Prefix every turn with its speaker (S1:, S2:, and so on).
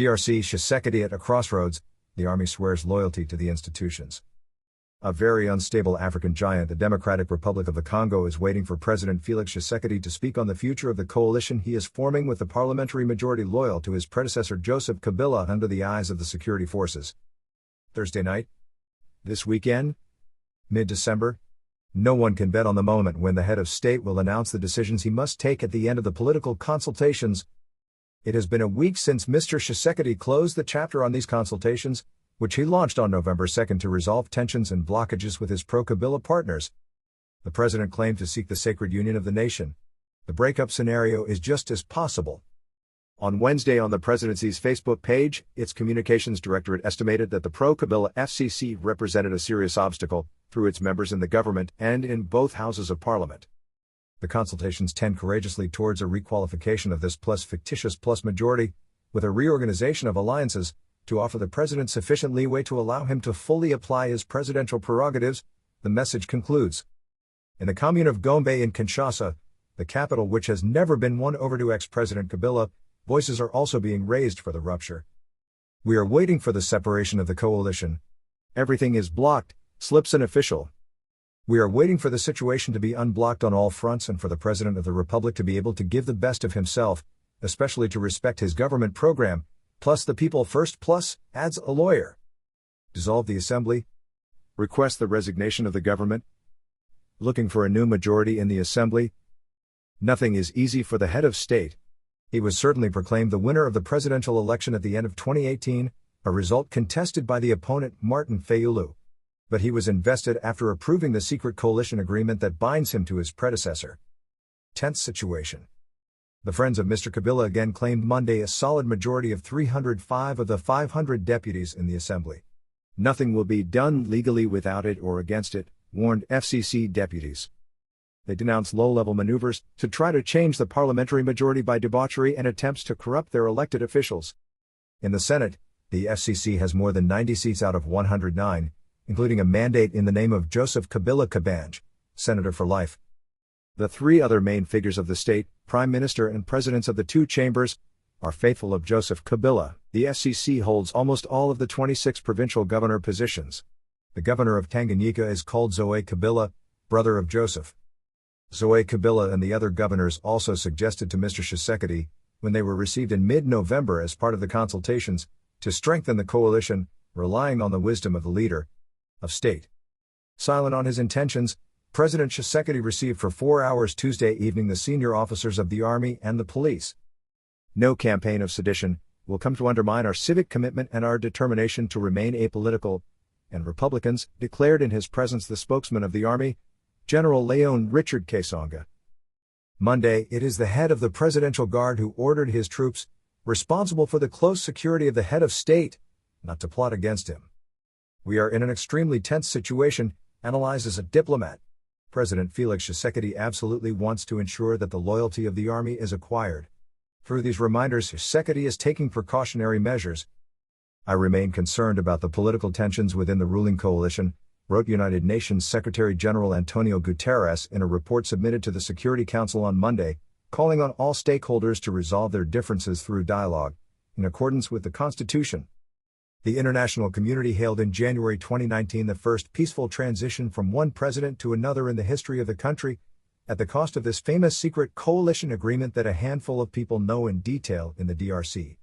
S1: DRC Tshisekedi at a crossroads, the army swears loyalty to the institutions. A very unstable African giant, the Democratic Republic of the Congo, is waiting for President Félix Tshisekedi to speak on the future of the coalition he is forming with the parliamentary majority loyal to his predecessor Joseph Kabila under the eyes of the security forces. Thursday night? This weekend? Mid-December? No one can bet on the moment when the head of state will announce the decisions he must take at the end of the political consultations. It has been a week since Mr. Tshisekedi closed the chapter on these consultations, which he launched on November 2 to resolve tensions and blockages with his pro-Kabila partners. The president claimed to seek the sacred union of the nation. The breakup scenario is just as possible. On Wednesday, on the presidency's Facebook page, its communications directorate estimated that the pro-Kabila FCC represented a serious obstacle through its members in the government and in both houses of parliament. The consultations tend courageously towards a requalification of this fictitious majority, with a reorganization of alliances, to offer the president sufficient leeway to allow him to fully apply his presidential prerogatives, the message concludes. In the commune of Gombe in Kinshasa, the capital which has never been won over to ex-President Kabila, voices are also being raised for the rupture. We are waiting for the separation of the coalition. Everything is blocked, slips an official. We are waiting for the situation to be unblocked on all fronts and for the President of the Republic to be able to give the best of himself, especially to respect his government program, plus the people first plus, adds a lawyer. Dissolve the assembly. Request the resignation of the government. Looking for a new majority in the assembly. Nothing is easy for the head of state. He was certainly proclaimed the winner of the presidential election at the end of 2018, a result contested by the opponent Martin Fayulu. But he was invested after approving the secret coalition agreement that binds him to his predecessor. Tense situation. The friends of Mr. Kabila again claimed Monday a solid majority of 305 of the 500 deputies in the assembly. Nothing will be done legally without it or against it, warned FCC deputies. They denounced low-level maneuvers to try to change the parliamentary majority by debauchery and attempts to corrupt their elected officials. In the Senate, the FCC has more than 90 seats out of 109, including a mandate in the name of Joseph Kabila, Senator for Life. The three other main figures of the state, Prime Minister and Presidents of the two chambers, are faithful of Joseph Kabila. The FCC holds almost all of the 26 provincial governor positions. The governor of Tanganyika is called Joseph Kabila, brother of Joseph. Joseph Kabila and the other governors also suggested to Mr. Tshisekedi, when they were received in mid-November as part of the consultations, to strengthen the coalition, relying on the wisdom of the leader of state. Silent on his intentions, President Tshisekedi received for 4 hours Tuesday evening the senior officers of the army and the police. No campaign of sedition will come to undermine our civic commitment and our determination to remain apolitical, and Republicans, declared in his presence the spokesman of the army, General Leon Richard Kasonga. Monday, it is the head of the Presidential Guard who ordered his troops, responsible for the close security of the head of state, not to plot against him. We are in an extremely tense situation, analyzes a diplomat. President Félix Tshisekedi absolutely wants to ensure that the loyalty of the army is acquired. Through these reminders, Tshisekedi is taking precautionary measures. I remain concerned about the political tensions within the ruling coalition, wrote United Nations Secretary-General Antonio Guterres in a report submitted to the Security Council on Monday, calling on all stakeholders to resolve their differences through dialogue, in accordance with the Constitution. The international community hailed in January 2019 the first peaceful transition from one president to another in the history of the country, at the cost of this famous secret coalition agreement that a handful of people know in detail in the DRC.